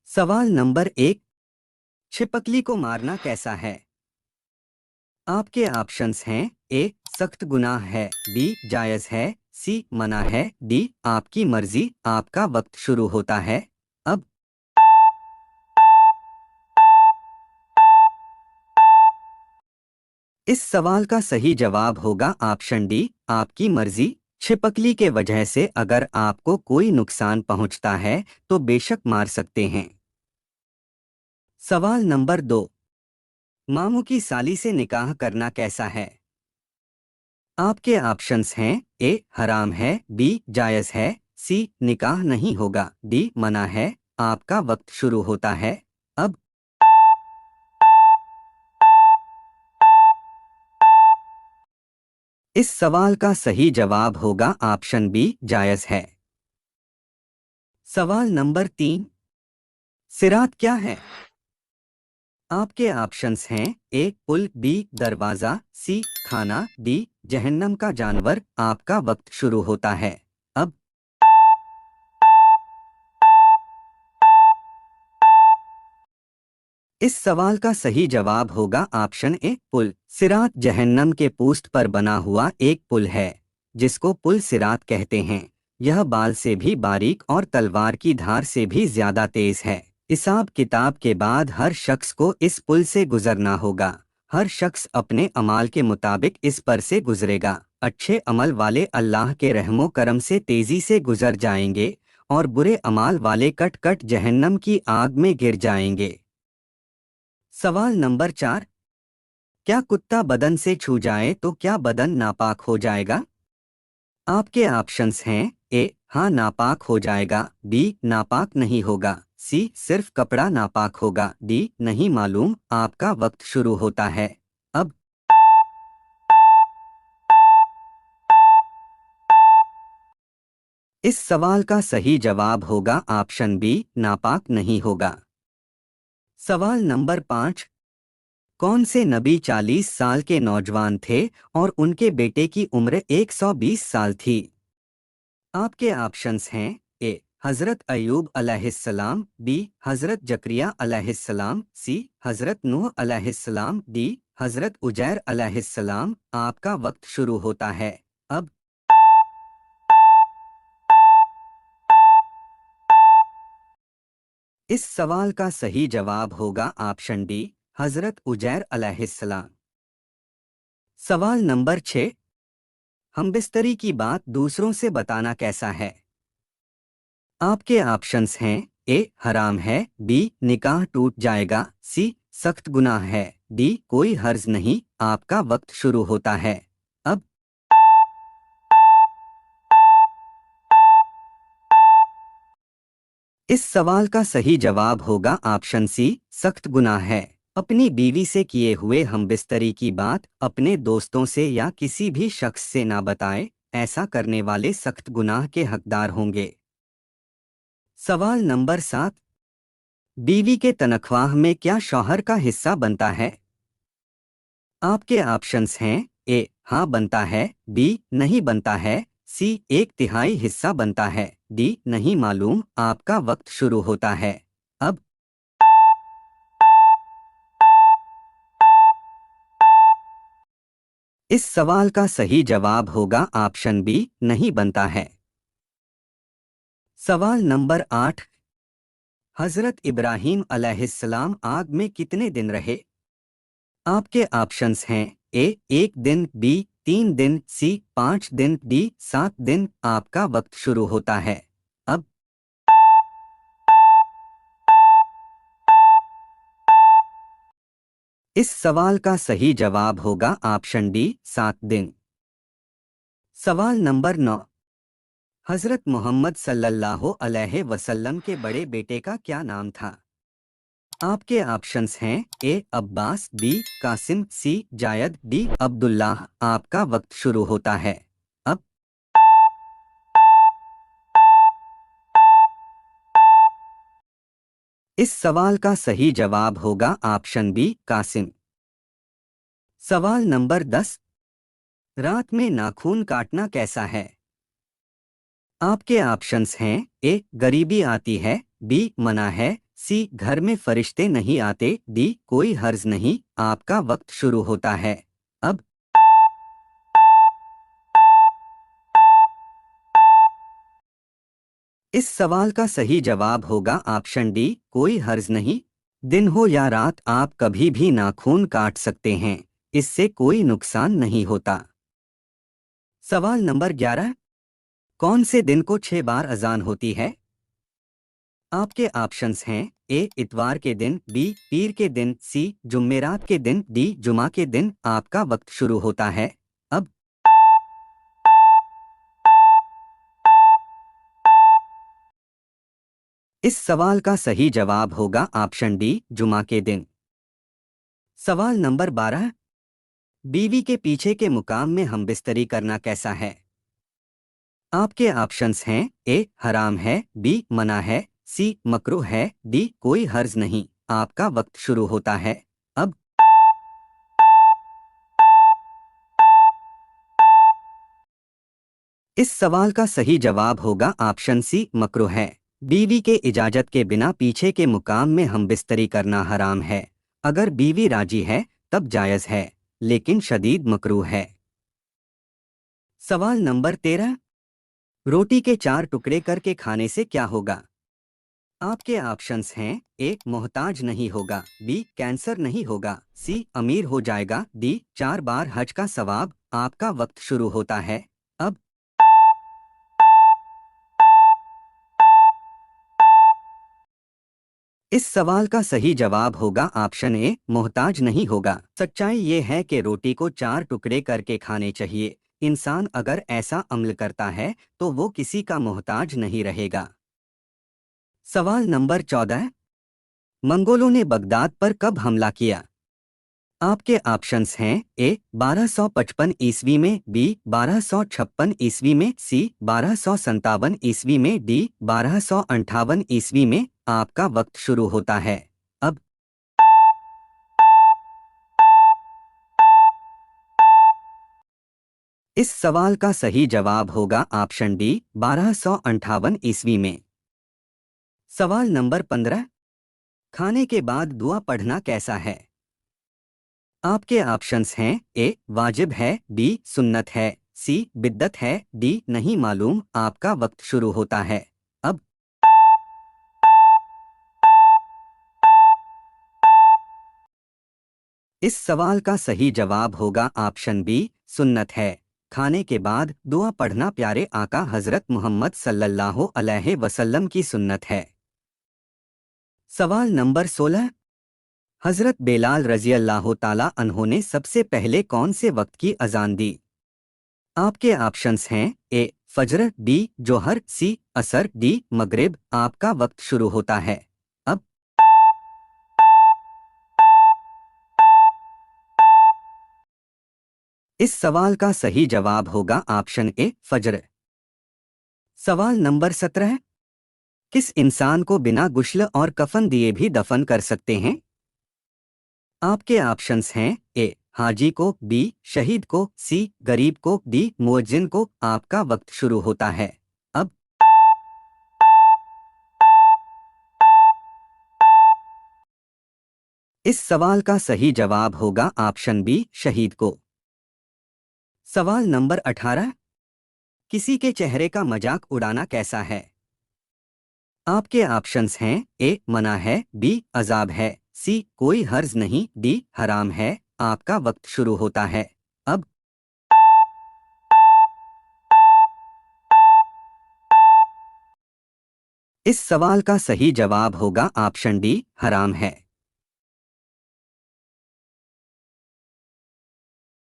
सवाल नंबर 1। छिपकली को मारना कैसा है? आपके ऑप्शंस हैं। ए सख्त गुनाह है, बी जायज़ है, सी मना है, डी आपकी मर्जी। आपका वक्त शुरू होता है अब। इस सवाल का सही जवाब होगा ऑप्शन डी आपकी मर्जी। छिपकली के वजह से अगर आपको कोई नुकसान पहुंचता है तो बेशक मार सकते हैं। सवाल नंबर 2। मामू की साली से निकाह करना कैसा है? आपके ऑप्शंस हैं। ए हराम है, बी जायज़ है, सी निकाह नहीं होगा, डी मना है। आपका वक्त शुरू होता है अब। इस सवाल का सही जवाब होगा ऑप्शन बी जायज़ है। सवाल नंबर 3। सिरात क्या है? आपके ऑप्शंस हैं। ए पुल, बी दरवाज़ा, सी खाना, डी जहन्नम का जानवर। आपका वक्त शुरू होता है अब। इस सवाल का सही जवाब होगा ऑप्शन ए पुल। सिरात जहन्नम के पूस्त पर बना हुआ एक पुल है जिसको पुल सिरात कहते हैं। यह बाल से भी बारीक और तलवार की धार से भी ज्यादा तेज है। हिसाब किताब के बाद हर शख्स को इस पुल से गुजरना होगा। हर शख्स अपने अमाल के मुताबिक इस पर से गुजरेगा। अच्छे अमल वाले अल्लाह के रहमो करम से तेजी से गुजर जाएंगे और बुरे अमाल वाले कट कट जहन्नम की आग में गिर जाएंगे। सवाल नंबर 4। क्या कुत्ता बदन से छू जाए तो क्या बदन नापाक हो जाएगा? आपके ऑप्शंस हैं। ए हाँ नापाक हो जाएगा, बी नापाक नहीं होगा, सी सिर्फ कपड़ा नापाक होगा, डी नहीं मालूम। आपका वक्त शुरू होता है अब। इस सवाल का सही जवाब होगा ऑप्शन बी नापाक नहीं होगा। सवाल नंबर 5। कौन से नबी 40 साल के नौजवान थे और उनके बेटे की उम्र 120 साल थी? आपके ऑप्शंस हैं। ए हज़रत अयूब अलैहिस्सलाम, बी हज़रत जकरिया अलैहिस्सलाम, सी हज़रत नूह अलैहिस्सलाम, डी हज़रत उजैर अलैहिस्सलाम। आपका वक्त शुरू होता है अब। इस सवाल का सही जवाब होगा ऑप्शन डी हज़रत उजैर अलैहिस्सलाम। सवाल नंबर 6। हमबिस्तरी की बात दूसरों से बताना कैसा है? आपके ऑप्शंस हैं। ए हराम है, बी निकाह टूट जाएगा, सी सख्त गुनाह है, डी कोई हर्ज नहीं। आपका वक्त शुरू होता है अब। इस सवाल का सही जवाब होगा ऑप्शन सी सख्त गुनाह है। अपनी बीवी से किए हुए हमबिस्तरी की बात अपने दोस्तों से या किसी भी शख्स से ना बताएं। ऐसा करने वाले सख्त गुनाह के हकदार होंगे। सवाल नंबर 7। बीवी के तनख्वाह में क्या शौहर का हिस्सा बनता है? आपके ऑप्शंस हैं। ए हाँ बनता है, बी नहीं बनता है, सी 1/3 हिस्सा बनता है, डी नहीं मालूम। आपका वक्त शुरू होता है अब। इस सवाल का सही जवाब होगा ऑप्शन बी नहीं बनता है। सवाल नंबर 8। हजरत इब्राहीम अलैहिस्सलाम आग में कितने दिन रहे? आपके ऑप्शंस हैं। ए 1 दिन, बी 3 दिन, सी 5 दिन, डी 7 दिन। आपका वक्त शुरू होता है अब। इस सवाल का सही जवाब होगा ऑप्शन डी 7 दिन। सवाल नंबर 9। हजरत मोहम्मद सल्लल्लाहु अलैहि वसल्लम के बड़े बेटे का क्या नाम था? आपके ऑप्शंस हैं। ए अब्बास, बी कासिम, सी जायद, डी अब्दुल्लाह। आपका वक्त शुरू होता है अब। इस सवाल का सही जवाब होगा ऑप्शन बी कासिम। सवाल नंबर 10। रात में नाखून काटना कैसा है? आपके ऑप्शंस हैं। ए गरीबी आती है, बी मना है, सी घर में फरिश्ते नहीं आते, डी कोई हर्ज नहीं, आपका वक्त शुरू होता है अब। इस सवाल का सही जवाब होगा ऑप्शन डी, कोई हर्ज नहीं। दिन हो या रात आप कभी भी नाखून काट सकते हैं, इससे कोई नुकसान नहीं होता। सवाल नंबर 11, कौन से दिन को 6 बार अजान होती है? आपके ऑप्शंस हैं ए इतवार के दिन, बी पीर के दिन, सी जुम्मेरात के दिन, डी जुमा के दिन। आपका वक्त शुरू होता है अब। इस सवाल का सही जवाब होगा ऑप्शन डी, जुमा के दिन। सवाल नंबर 12, बीवी के पीछे के मुकाम में हमबिस्तरी करना कैसा है? आपके ऑप्शंस हैं ए हराम है, बी मना है, सी मकरूह है, डी कोई हर्ज नहीं। आपका वक्त शुरू होता है अब। इस सवाल का सही जवाब होगा ऑप्शन सी, मकरूह है। बीवी के इजाजत के बिना पीछे के मुकाम में हमबिस्तरी करना हराम है। अगर बीवी राजी है तब जायज है, लेकिन शदीद मकरूह है। सवाल नंबर 13, रोटी के 4 टुकड़े करके खाने से क्या होगा? आपके ऑप्शंस हैं ए मोहताज नहीं होगा, बी कैंसर नहीं होगा, सी अमीर हो जाएगा, डी 4 बार हज का सवाब। आपका वक्त शुरू होता है अब। इस सवाल का सही जवाब होगा ऑप्शन ए, मोहताज नहीं होगा। सच्चाई ये है कि रोटी को 4 टुकड़े करके खाने चाहिए। इंसान अगर ऐसा अमल करता है तो वो किसी का मोहताज नहीं रहेगा। सवाल नंबर 14, मंगोलों ने बगदाद पर कब हमला किया? आपके ऑप्शंस हैं ए 1255 ईस्वी में, बी 1256 ईस्वी में, सी 1257 ईस्वी में, डी 1258 ईस्वी में। आपका वक्त शुरू होता है अब। इस सवाल का सही जवाब होगा ऑप्शन डी, 1258 ईस्वी में। सवाल नंबर 15, खाने के बाद दुआ पढ़ना कैसा है? आपके ऑप्शंस हैं ए वाजिब है, बी सुन्नत है, सी बिद्दत है, डी नहीं मालूम। आपका वक्त शुरू होता है अब। इस सवाल का सही जवाब होगा ऑप्शन बी, सुन्नत है। खाने के बाद दुआ पढ़ना प्यारे आका हजरत मोहम्मद सल्लल्लाहु अलैहि वसल्लम की सुन्नत है। सवाल नंबर 16, हजरत बेलाल रजी अल्लाह ताला अन्हो ने सबसे पहले कौन से वक्त की अजान दी? आपके ऑप्शंस हैं ए फजर, बी जोहर, सी असर, डी मगरिब। आपका वक्त शुरू होता है अब। इस सवाल का सही जवाब होगा ऑप्शन ए फजर। सवाल नंबर 17, किस इंसान को बिना गुस्ल और कफन दिए भी दफन कर सकते हैं? आपके ऑप्शंस हैं ए हाजी को, बी शहीद को, सी गरीब को, डी मुअज्जिन को। आपका वक्त शुरू होता है अब। इस सवाल का सही जवाब होगा ऑप्शन बी, शहीद को। सवाल नंबर 18, किसी के चेहरे का मजाक उड़ाना कैसा है? आपके ऑप्शंस हैं ए मना है, बी अजाब है, सी कोई हर्ज नहीं, डी हराम है। आपका वक्त शुरू होता है अब। इस सवाल का सही जवाब होगा ऑप्शन डी, हराम है।